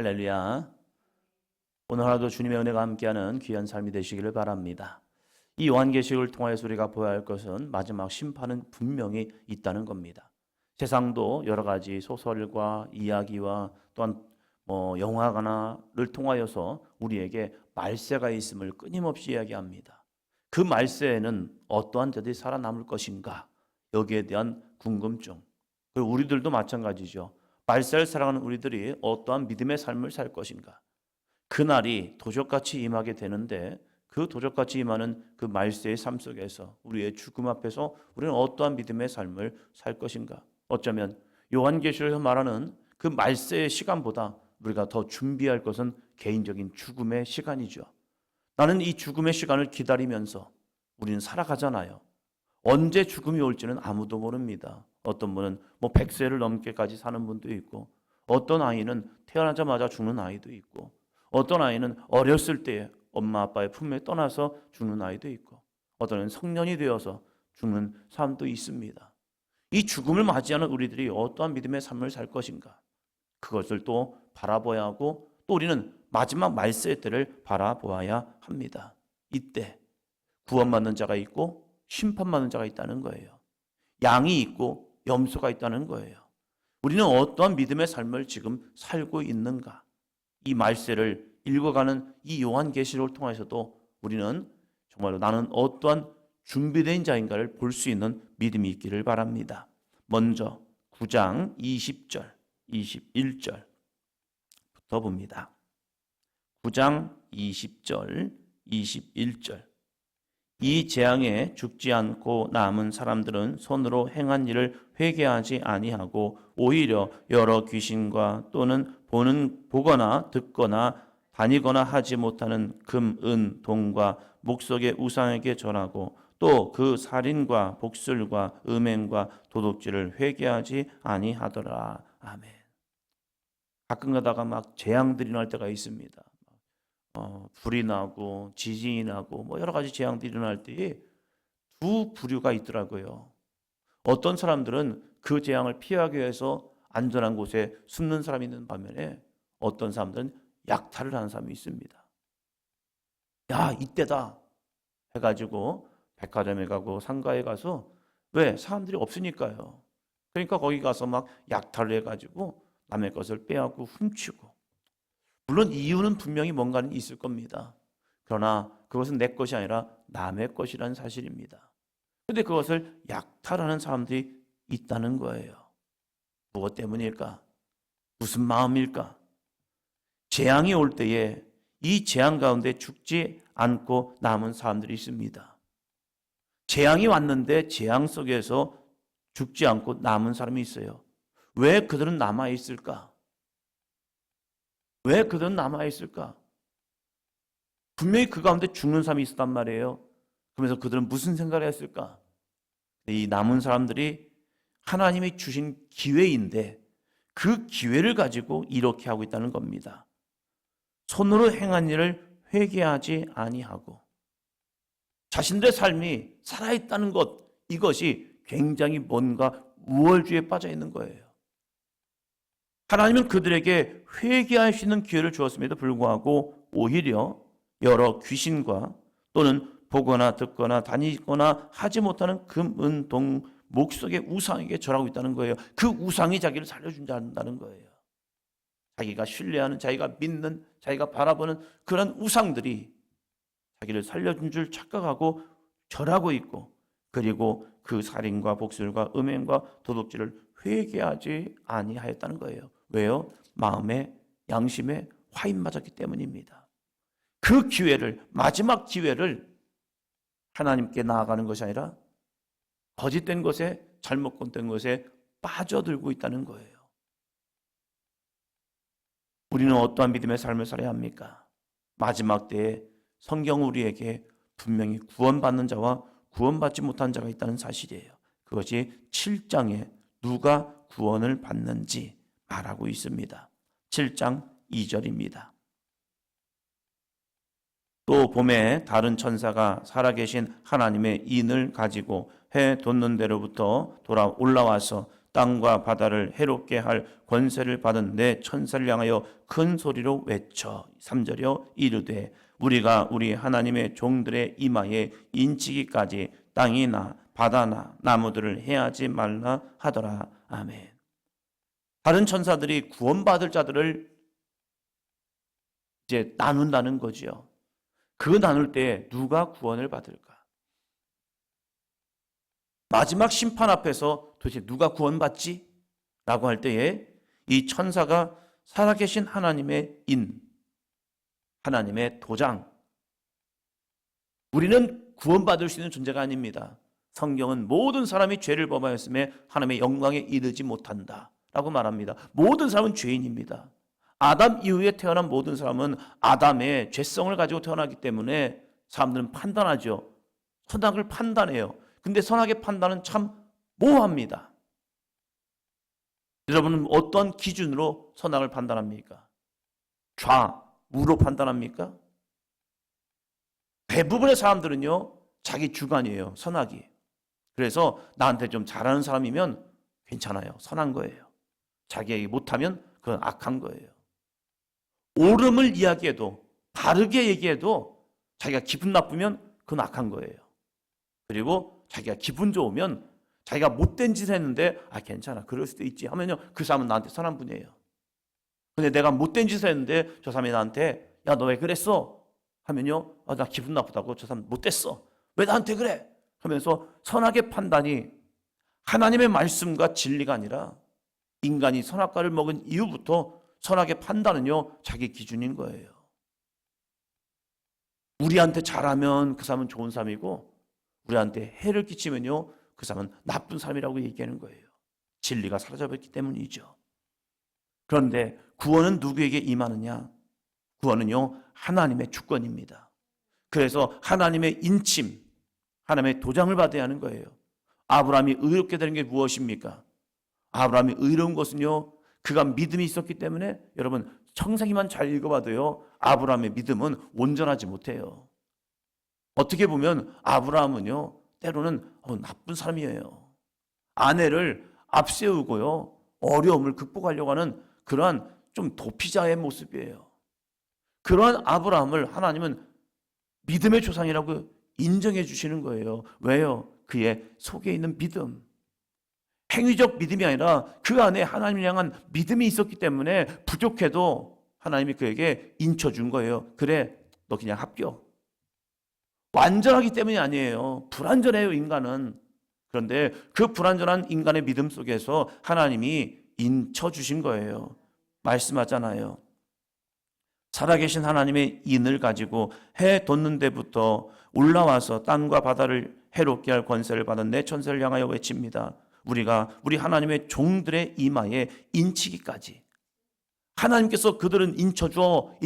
할렐루야. 오늘 하루도 주님의 은혜가 함께하는 귀한 삶이 되시기를 바랍니다. 이 요한계시록을 통하여서 우리가 보아야 할 것은 마지막 심판은 분명히 있다는 겁니다. 세상도 여러 가지 소설과 이야기와 또한 영화를 통하여서 우리에게 말세가 있음을 끊임없이 이야기합니다. 그 말세에는 어떠한 자들이 살아남을 것인가? 여기에 대한 궁금증. 그리고 우리들도 마찬가지죠. 말세를 살아가는 우리들이 어떠한 믿음의 삶을 살 것인가? 그날이 도적같이 임하게 되는데 그 도적같이 임하는 그 말세의 삶 속에서 우리의 죽음 앞에서 우리는 어떠한 믿음의 삶을 살 것인가? 어쩌면 요한계시록에서 말하는 그 말세의 시간보다 우리가 더 준비할 것은 개인적인 죽음의 시간이죠. 나는 이 죽음의 시간을 기다리면서 우리는 살아가잖아요. 언제 죽음이 올지는 아무도 모릅니다. 어떤 분은 100세를 넘게까지 사는 분도 있고, 어떤 아이는 태어나자마자 죽는 아이도 있고, 어떤 아이는 어렸을 때 엄마 아빠의 품에 떠나서 죽는 아이도 있고, 어떤 은 성년이 되어서 죽는 사람도 있습니다. 이 죽음을 맞이하는 우리들이 어떠한 믿음의 삶을 살 것인가? 그것을 또 바라봐야 하고, 또 우리는 마지막 말세의 때를 바라보아야 합니다. 이때 구원받는 자가 있고 심판받는 자가 있다는 거예요. 양이 있고 염소가 있다는 거예요. 우리는 어떠한 믿음의 삶을 지금 살고 있는가? 이 말세를 읽어가는 이 요한계시록을 통해서도 우리는 정말로 나는 어떠한 준비된 자인가를 볼 수 있는 믿음이 있기를 바랍니다. 먼저 9장 20절, 21절부터 봅니다. 9장 20절, 21절. 이 재앙에 죽지 않고 남은 사람들은 손으로 행한 일을 회개하지 아니하고 오히려 여러 귀신과 또는 보거나 듣거나 다니거나 하지 못하는 금, 은, 동과 목석의 우상에게 절하고 또 그 살인과 복술과 음행과 도둑질을 회개하지 아니하더라. 아멘. 가끔 가다가 막 재앙들이 날 때가 있습니다. 불이 나고 지진이 나고 여러 가지 재앙들이 일어날 때에 두 부류가 있더라고요. 어떤 사람들은 그 재앙을 피하기 위해서 안전한 곳에 숨는 사람이 있는 반면에 어떤 사람들은 약탈을 하는 사람이 있습니다. 야, 이때다 해가지고 백화점에 가고 상가에 가서 왜? 사람들이 없으니까요. 그러니까 거기 가서 막 약탈을 해가지고 남의 것을 빼앗고 훔치고, 물론 이유는 분명히 뭔가는 있을 겁니다. 그러나 그것은 내 것이 아니라 남의 것이라는 사실입니다. 그런데 그것을 약탈하는 사람들이 있다는 거예요. 무엇 때문일까? 무슨 마음일까? 재앙이 올 때에 이 재앙 가운데 죽지 않고 남은 사람들이 있습니다. 재앙이 왔는데 재앙 속에서 죽지 않고 남은 사람이 있어요. 왜 그들은 남아있을까? 왜 그들은 남아있을까? 분명히 그 가운데 죽는 사람이 있었단 말이에요. 그러면서 그들은 무슨 생각을 했을까? 이 남은 사람들이 하나님이 주신 기회인데 그 기회를 가지고 이렇게 하고 있다는 겁니다. 손으로 행한 일을 회개하지 아니하고 자신들의 삶이 살아있다는 것, 이것이 굉장히 뭔가 우월주의에 빠져 있는 거예요. 하나님은 그들에게 회개할 수 있는 기회를 주었음에도 불구하고 오히려 여러 귀신과 또는 보거나 듣거나 다니거나 하지 못하는 금, 은, 동, 목석의 우상에게 절하고 있다는 거예요. 그 우상이 자기를 살려준다 한다는 거예요. 자기가 신뢰하는, 자기가 믿는, 자기가 바라보는 그런 우상들이 자기를 살려준 줄 착각하고 절하고 있고, 그리고 그 살인과 복술과 음행과 도둑질을 회개하지 아니하였다는 거예요. 왜요? 마음에, 양심에 화인 맞았기 때문입니다. 그 기회를, 마지막 기회를 하나님께 나아가는 것이 아니라 거짓된 것에, 잘못된 것에 빠져들고 있다는 거예요. 우리는 어떠한 믿음의 삶을 살아야 합니까? 마지막 때에 성경 우리에게 분명히 구원받는 자와 구원받지 못한 자가 있다는 사실이에요. 그것이 7장에 누가 구원을 받는지 말하고 있습니다. 7장 2절입니다. 또 봄에 다른 천사가 살아계신 하나님의 인을 가지고 해 돋는 데로부터 올라와서 땅과 바다를 해롭게 할 권세를 받은 내 천사를 향하여 큰 소리로 외쳐 3절이요 이르되 우리가 우리 하나님의 종들의 이마에 인치기까지 땅이나 바다나 나무들을 해하지 말라 하더라. 아멘. 다른 천사들이 구원받을 자들을 이제 나눈다는 거지요. 그 나눌 때 누가 구원을 받을까? 마지막 심판 앞에서 도대체 누가 구원받지? 라고 할 때에 이 천사가 살아계신 하나님의 하나님의 도장. 우리는 구원받을 수 있는 존재가 아닙니다. 성경은 모든 사람이 죄를 범하였음에 하나님의 영광에 이르지 못한다 라고 말합니다. 모든 사람은 죄인입니다. 아담 이후에 태어난 모든 사람은 아담의 죄성을 가지고 태어나기 때문에 사람들은 판단하죠. 선악을 판단해요. 근데 선악의 판단은 참 모호합니다. 여러분은 어떤 기준으로 선악을 판단합니까? 우로 판단합니까? 대부분의 사람들은요, 자기 주관이에요. 선악이. 그래서 나한테 좀 잘하는 사람이면 괜찮아요. 선한 거예요. 자기에게 못하면 그건 악한 거예요. 옳음을 이야기해도, 바르게 얘기해도 자기가 기분 나쁘면 그건 악한 거예요. 그리고 자기가 기분 좋으면 자기가 못된 짓을 했는데 괜찮아, 그럴 수도 있지 하면요, 그 사람은 나한테 선한 분이에요. 근데 내가 못된 짓을 했는데 저 사람이 나한테 야, 너 왜 그랬어? 하면요, 나 기분 나쁘다고, 저 사람 못됐어, 왜 나한테 그래? 하면서 선악의 판단이 하나님의 말씀과 진리가 아니라 인간이 선악과를 먹은 이후부터 선악의 판단은요, 자기 기준인 거예요. 우리한테 잘하면 그 사람은 좋은 사람이고 우리한테 해를 끼치면요, 그 사람은 나쁜 사람이라고 얘기하는 거예요. 진리가 사라져버렸기 때문이죠. 그런데 구원은 누구에게 임하느냐? 구원은요, 하나님의 주권입니다. 그래서 하나님의 인침, 하나님의 도장을 받아야 하는 거예요. 아브라함이 의롭게 되는 게 무엇입니까? 아브라함이 의로운 것은요, 그가 믿음이 있었기 때문에, 여러분 청생기만 잘 읽어봐도요, 아브라함의 믿음은 온전하지 못해요. 어떻게 보면 아브라함은요, 때로는 나쁜 사람이에요. 아내를 앞세우고요, 어려움을 극복하려고 하는 그러한 좀 도피자의 모습이에요. 그러한 아브라함을 하나님은 믿음의 조상이라고 인정해 주시는 거예요. 왜요? 그의 속에 있는 믿음. 행위적 믿음이 아니라 그 안에 하나님을 향한 믿음이 있었기 때문에 부족해도 하나님이 그에게 인쳐준 거예요. 그래, 너 그냥 합격. 완전하기 때문이 아니에요. 불완전해요, 인간은. 그런데 그 불완전한 인간의 믿음 속에서 하나님이 인쳐주신 거예요. 말씀하잖아요. 살아계신 하나님의 인을 가지고 해 돋는 데부터 올라와서 땅과 바다를 해롭게 할 권세를 받은 내 천사를 향하여 외칩니다. 우리가 우리 하나님의 종들의 이마에 인치기까지. 하나님께서 그들은 인쳐줘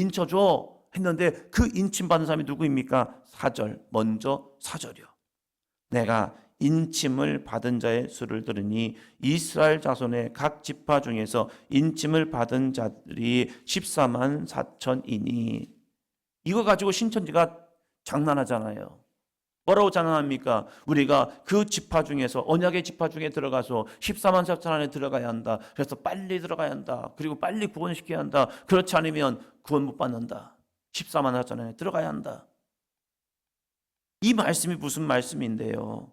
했는데 그 인침받은 사람이 누구입니까? 4절, 먼저 4절이요. 내가 인침을 받은 자의 수를 들으니 이스라엘 자손의 각 지파 중에서 인침을 받은 자들이 14만 4천이니. 이거 가지고 신천지가 장난하잖아요. 뭐라고 장난합니까? 우리가 그 지파 중에서, 언약의 지파 중에 들어가서 14만 4천 안에 들어가야 한다. 그래서 빨리 들어가야 한다. 그리고 빨리 구원시켜야 한다. 그렇지 않으면 구원 못 받는다. 14만 4천 안에 들어가야 한다. 이 말씀이 무슨 말씀인데요?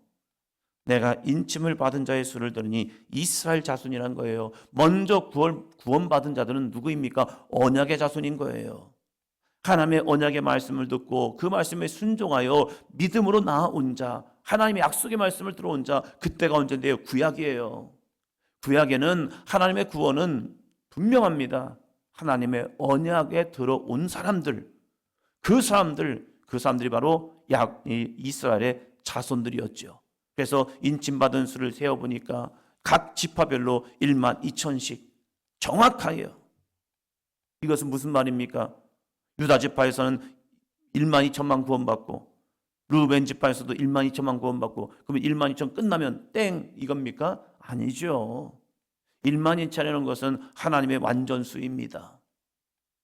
내가 인침을 받은 자의 수를 들으니 이스라엘 자손이란 거예요. 먼저 구원받은 자들은 누구입니까? 언약의 자손인 거예요. 하나님의 언약의 말씀을 듣고 그 말씀에 순종하여 믿음으로 나아온 자, 하나님의 약속의 말씀을 들어온 자, 그때가 언제인데요? 구약이에요. 구약에는 하나님의 구원은 분명합니다. 하나님의 언약에 들어온 사람들, 그 사람들이 바로 이스라엘의 자손들이었죠. 그래서 인침받은 수를 세어보니까 각 지파별로 1만 2천씩 정확하게요. 이것은 무슨 말입니까? 유다 지파에서는 1만 2천만 구원받고, 르우벤 지파에서도 1만 2천만 구원받고, 그러면 1만 2천 끝나면 땡 이겁니까? 아니죠. 1만 2천이라는 것은 하나님의 완전수입니다.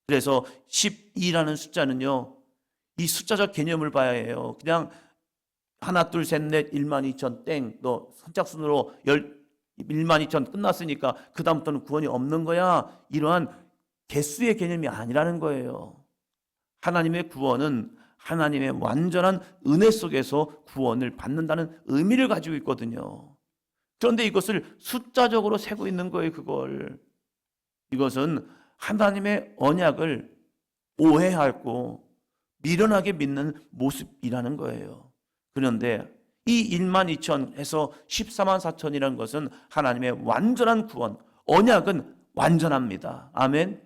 그래서 12라는 숫자는요, 이 숫자적 개념을 봐야 해요. 그냥 하나 둘 셋 넷 1만 2천 땡, 너 선착순으로 1만 2천 끝났으니까 그 다음부터는 구원이 없는 거야. 이러한 개수의 개념이 아니라는 거예요. 하나님의 구원은 하나님의 완전한 은혜 속에서 구원을 받는다는 의미를 가지고 있거든요. 그런데 이것을 숫자적으로 세고 있는 거예요. 이것은 하나님의 언약을 오해하고 미련하게 믿는 모습이라는 거예요. 그런데 이 1만 2천에서 14만 4천이라는 것은 하나님의 완전한 구원, 언약은 완전합니다. 아멘.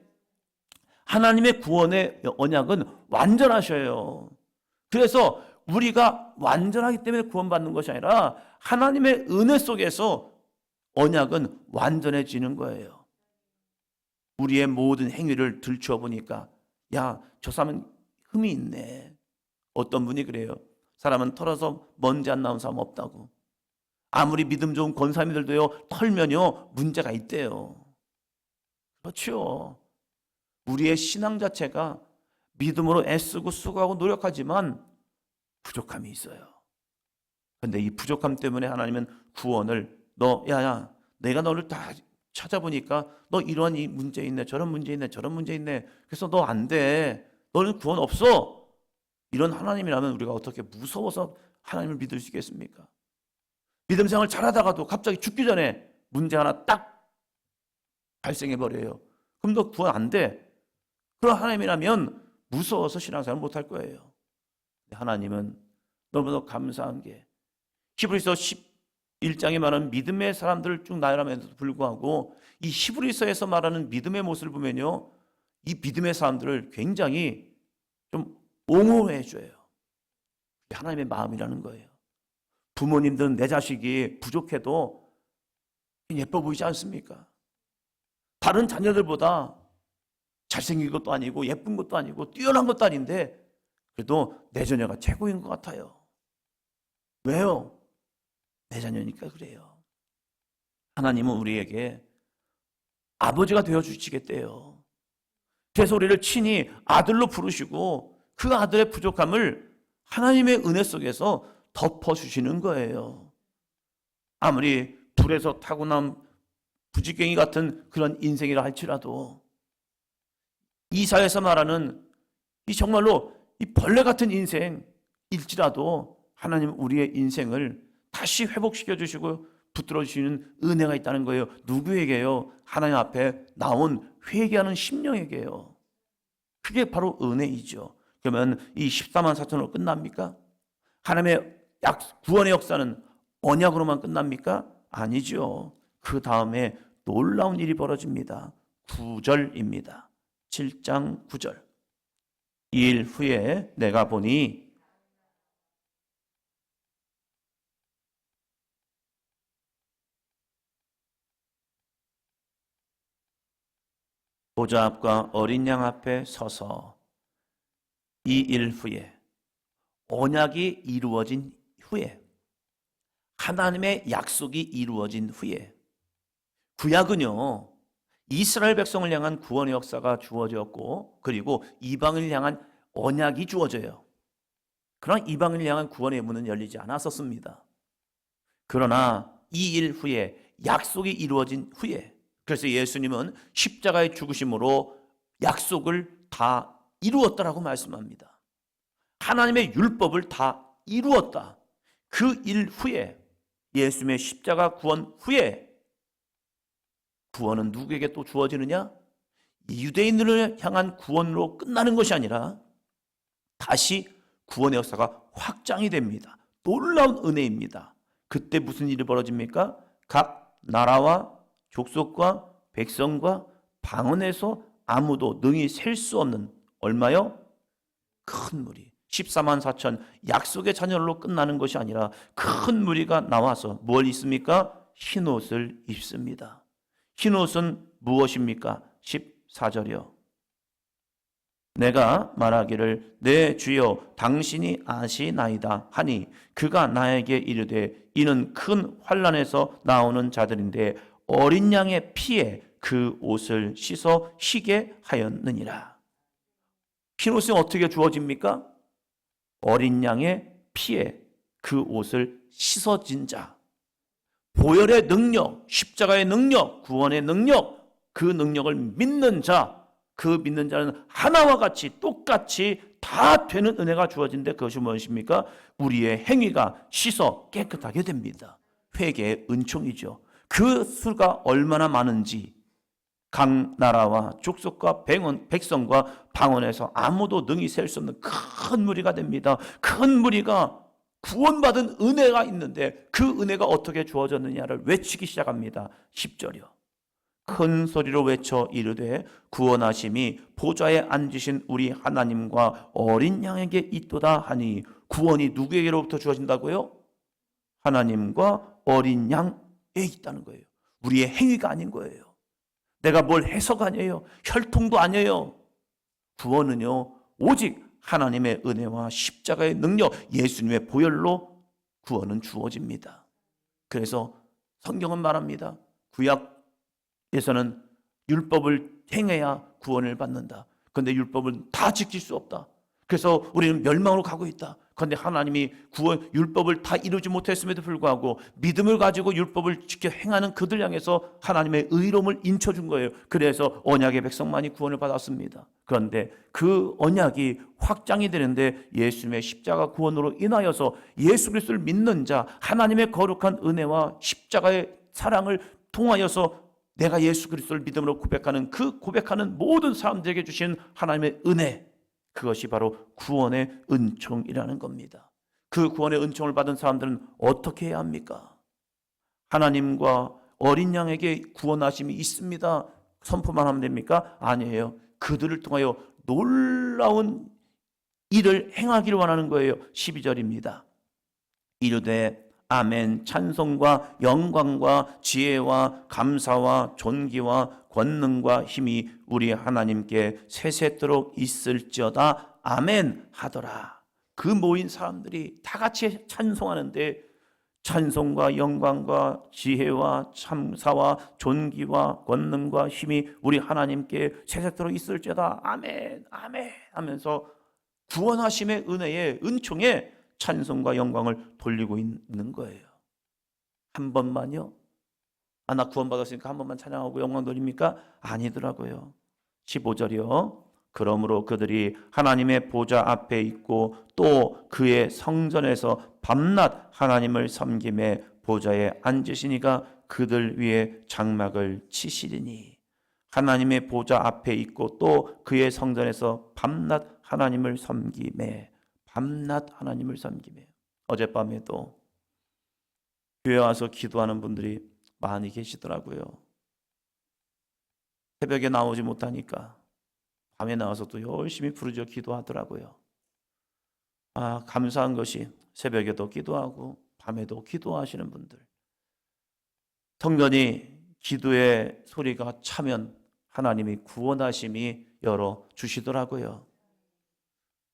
하나님의 구원의 언약은 완전하셔요. 그래서 우리가 완전하기 때문에 구원받는 것이 아니라 하나님의 은혜 속에서 언약은 완전해지는 거예요. 우리의 모든 행위를 들추어 보니까 야, 저 사람은 흠이 있네. 어떤 분이 그래요. 사람은 털어서 먼지 안 나온 사람 없다고. 아무리 믿음 좋은 권사님들도요, 털면요 문제가 있대요. 그렇죠. 우리의 신앙 자체가 믿음으로 애쓰고 수고하고 노력하지만 부족함이 있어요. 그런데 이 부족함 때문에 하나님은 구원을 야야 내가 너를 다 찾아보니까 너 이런 이 문제 있네, 저런 문제 있네, 저런 문제 있네. 그래서 너 안 돼. 너는 구원 없어. 이런 하나님이라면 우리가 어떻게 무서워서 하나님을 믿을 수 있겠습니까? 믿음 생활 잘하다가도 갑자기 죽기 전에 문제 하나 딱 발생해 버려요. 그럼 너 구원 안 돼. 그런 하나님이라면 무서워서 신앙생활 못할 거예요. 하나님은 너무나 감사한 게 히브리서 11장에 말하는 믿음의 사람들을 쭉 나열하면서도 불구하고 이 히브리서에서 말하는 믿음의 모습을 보면요, 이 믿음의 사람들을 굉장히 좀 옹호해 줘요. 하나님의 마음이라는 거예요. 부모님들은 내 자식이 부족해도 예뻐 보이지 않습니까? 다른 자녀들보다 잘생긴 것도 아니고 예쁜 것도 아니고 뛰어난 것도 아닌데 그래도 내 자녀가 최고인 것 같아요. 왜요? 내 자녀니까 그래요. 하나님은 우리에게 아버지가 되어주시겠대요. 그래서 우리를 친히 아들로 부르시고 그 아들의 부족함을 하나님의 은혜 속에서 덮어주시는 거예요. 아무리 불에서 타고난 부지깽이 같은 그런 인생이라 할지라도 이사야에서 말하는 이 정말로 이 벌레 같은 인생일지라도 하나님 우리의 인생을 다시 회복시켜 주시고 붙들어 주시는 은혜가 있다는 거예요. 누구에게요? 하나님 앞에 나온 회개하는 심령에게요. 그게 바로 은혜이죠. 그러면 이 14만 4천으로 끝납니까? 하나님의 구원의 역사는 언약으로만 끝납니까? 아니죠. 그 다음에 놀라운 일이 벌어집니다. 9절입니다. 7장 9절. 이 일 후에 내가 보니 보좌 앞과 어린 양 앞에 서서 이 일 후에 언약이 이루어진 후에 하나님의 약속이 이루어진 후에 구약은요 이스라엘 백성을 향한 구원의 역사가 주어졌고 그리고 이방을 향한 언약이 주어져요. 그러나 이방을 향한 구원의 문은 열리지 않았었습니다. 그러나 이 일 후에 약속이 이루어진 후에 그래서 예수님은 십자가의 죽으심으로 약속을 다 이루었다라고 말씀합니다. 하나님의 율법을 다 이루었다. 그 일 후에 예수님의 십자가 구원 후에 구원은 누구에게 또 주어지느냐? 유대인들을 향한 구원으로 끝나는 것이 아니라 다시 구원의 역사가 확장이 됩니다. 놀라운 은혜입니다. 그때 무슨 일이 벌어집니까? 각 나라와 족속과 백성과 방언에서 아무도 능히 셀 수 없는 얼마요? 큰 무리 14만 4천 약속의 자녀로 끝나는 것이 아니라 큰 무리가 나와서 뭘 입습니까? 흰옷을 입습니다. 흰옷은 무엇입니까? 14절이요. 내가 말하기를 내 주여 당신이 아시나이다 하니 그가 나에게 이르되 이는 큰 환난에서 나오는 자들인데 어린 양의 피에 그 옷을 씻어 희게 하였느니라. 흰옷이 어떻게 주어집니까? 어린 양의 피에 그 옷을 씻어진 자. 보혈의 능력, 십자가의 능력, 구원의 능력, 그 능력을 믿는 자, 그 믿는 자는 하나와 같이 똑같이 다 되는 은혜가 주어진데 그것이 무엇입니까? 우리의 행위가 씻어 깨끗하게 됩니다. 회개의 은총이죠. 그 수가 얼마나 많은지 각 나라와 족속과 백성과 방언에서 아무도 능히 셀 수 없는 큰 무리가 됩니다. 큰 무리가 구원받은 은혜가 있는데 그 은혜가 어떻게 주어졌느냐를 외치기 시작합니다. 10절이요. 큰 소리로 외쳐 이르되 구원하심이 보좌에 앉으신 우리 하나님과 어린 양에게 있도다 하니, 구원이 누구에게로부터 주어진다고요? 하나님과 어린 양에 있다는 거예요. 우리의 행위가 아닌 거예요. 내가 뭘 해서가 아니에요. 혈통도 아니에요. 구원은요, 오직 하나님의 은혜와 십자가의 능력, 예수님의 보혈로 구원은 주어집니다. 그래서 성경은 말합니다. 구약에서는 율법을 행해야 구원을 받는다. 그런데 율법은 다 지킬 수 없다. 그래서 우리는 멸망으로 가고 있다. 그런데 하나님이 율법을 다 이루지 못했음에도 불구하고 믿음을 가지고 율법을 지켜 행하는 그들 향해서 하나님의 의로움을 인쳐준 거예요. 그래서 언약의 백성만이 구원을 받았습니다. 그런데 그 언약이 확장이 되는데 예수님의 십자가 구원으로 인하여서 예수 그리스도를 믿는 자, 하나님의 거룩한 은혜와 십자가의 사랑을 통하여서 내가 예수 그리스도를 믿음으로 고백하는 그 고백하는 모든 사람들에게 주신 하나님의 은혜, 그것이 바로 구원의 은총이라는 겁니다. 그 구원의 은총을 받은 사람들은 어떻게 해야 합니까? 하나님과 어린 양에게 구원하심이 있습니다. 선포만 하면 됩니까? 아니에요. 그들을 통하여 놀라운 일을 행하기를 원하는 거예요. 12절입니다. 이르되 아멘, 찬송과 영광과 지혜와 감사와 존귀와 권능과 힘이 우리 하나님께 세세토록 있을지어다. 아멘 하더라. 그 모인 사람들이 다 같이 찬송하는데 찬송과 영광과 지혜와 감사와 존귀와 권능과 힘이 우리 하나님께 세세토록 있을지어다. 아멘 아멘 하면서 구원하심의 은혜의 은총에 찬송과 영광을 돌리고 있는 거예요. 한 번만요? 나 구원받았으니까 한 번만 찬양하고 영광 돌립니까? 아니더라고요. 15절이요. 그러므로 그들이 하나님의 보좌 앞에 있고 또 그의 성전에서 밤낮 하나님을 섬김에 보좌에 앉으시니가 그들 위에 장막을 치시리니. 하나님의 보좌 앞에 있고 또 그의 성전에서 밤낮 하나님을 섬김에, 밤낮 하나님을 섬김에. 어젯밤에도 교회 와서 기도하는 분들이 많이 계시더라고요. 새벽에 나오지 못하니까 밤에 나와서 또 열심히 부르짖어 기도하더라고요. 감사한 것이 새벽에도 기도하고 밤에도 기도하시는 분들. 성전이 기도의 소리가 차면 하나님이 구원하심이 열어주시더라고요.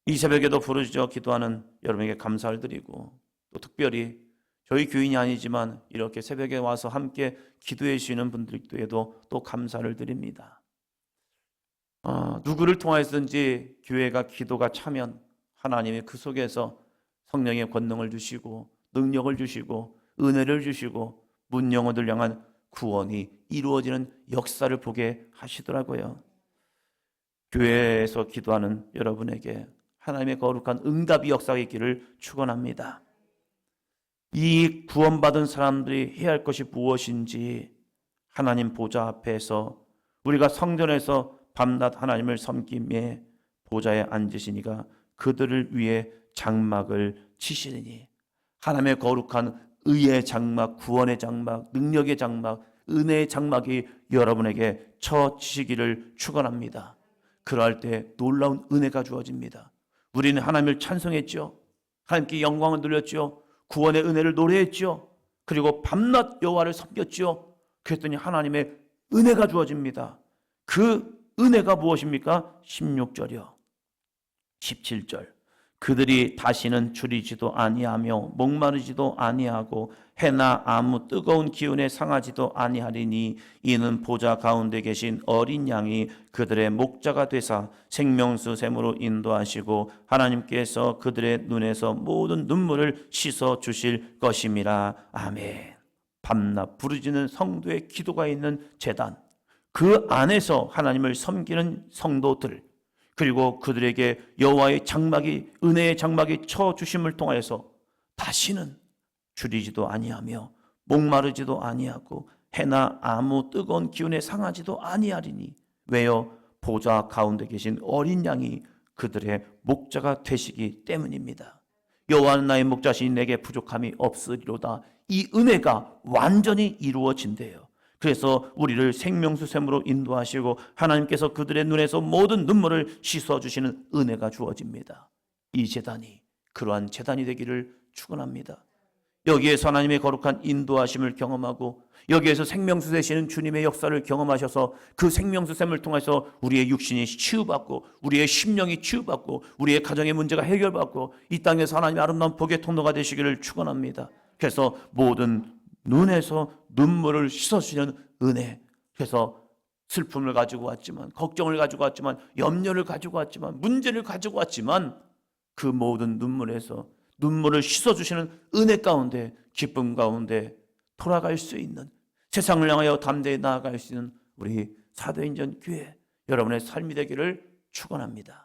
이 새벽에도 부르짖어 기도하는 여러분에게 감사를 드리고, 또 특별히 저희 교인이 아니지만 이렇게 새벽에 와서 함께 기도해 주시는 분들께도 또 감사를 드립니다. 누구를 통하여서든지 교회가 기도가 차면 하나님이 그 속에서 성령의 권능을 주시고 능력을 주시고 은혜를 주시고 문 영혼들 향한 구원이 이루어지는 역사를 보게 하시더라고요. 교회에서 기도하는 여러분에게 하나님의 거룩한 응답이 역사가 있기를 축원합니다. 이 구원받은 사람들이 해야 할 것이 무엇인지, 하나님 보좌 앞에서 우리가 성전에서 밤낮 하나님을 섬김에 보좌에 앉으시니가 그들을 위해 장막을 치시리니. 하나님의 거룩한 의의 장막, 구원의 장막, 능력의 장막, 은혜의 장막이 여러분에게 쳐지시기를 축원합니다. 그럴 때 놀라운 은혜가 주어집니다. 우리는 하나님을 찬송했죠. 하나님께 영광을 돌렸죠. 구원의 은혜를 노래했죠. 그리고 밤낮 여호와를 섬겼죠. 그랬더니 하나님의 은혜가 주어집니다. 그 은혜가 무엇입니까? 16절이요. 17절. 그들이 다시는 줄이지도 아니하며 목마르지도 아니하고 해나 아무 뜨거운 기운에 상하지도 아니하리니 이는 보좌 가운데 계신 어린 양이 그들의 목자가 되사 생명수 샘으로 인도하시고 하나님께서 그들의 눈에서 모든 눈물을 씻어 주실 것임이라. 아멘. 밤낮 부르짖는 성도의 기도가 있는 제단, 그 안에서 하나님을 섬기는 성도들, 그리고 그들에게 여호와의 장막이, 은혜의 장막이 쳐주심을 통하여서 다시는 줄이지도 아니하며 목마르지도 아니하고 해나 아무 뜨거운 기운에 상하지도 아니하리니, 왜요? 보좌 가운데 계신 어린 양이 그들의 목자가 되시기 때문입니다. 여호와는 나의 목자시니 내게 부족함이 없으리로다. 이 은혜가 완전히 이루어진대요. 그래서 우리를 생명수샘으로 인도하시고 하나님께서 그들의 눈에서 모든 눈물을 씻어주시는 은혜가 주어집니다. 이 제단이 그러한 제단이 되기를 축원합니다. 여기에서 하나님의 거룩한 인도하심을 경험하고 여기에서 생명수 되시는 주님의 역사를 경험하셔서 그 생명수샘을 통해서 우리의 육신이 치유받고 우리의 심령이 치유받고 우리의 가정의 문제가 해결받고 이 땅에서 하나님의 아름다운 복의 통로가 되시기를 축원합니다. 그래서 모든 눈에서 눈물을 씻어주시는 은혜, 그래서 슬픔을 가지고 왔지만, 걱정을 가지고 왔지만, 염려를 가지고 왔지만, 문제를 가지고 왔지만 그 모든 눈물에서 눈물을 씻어주시는 은혜 가운데, 기쁨 가운데 돌아갈 수 있는, 세상을 향하여 담대히 나아갈 수 있는 우리 사도행전 교회 여러분의 삶이 되기를 축원합니다.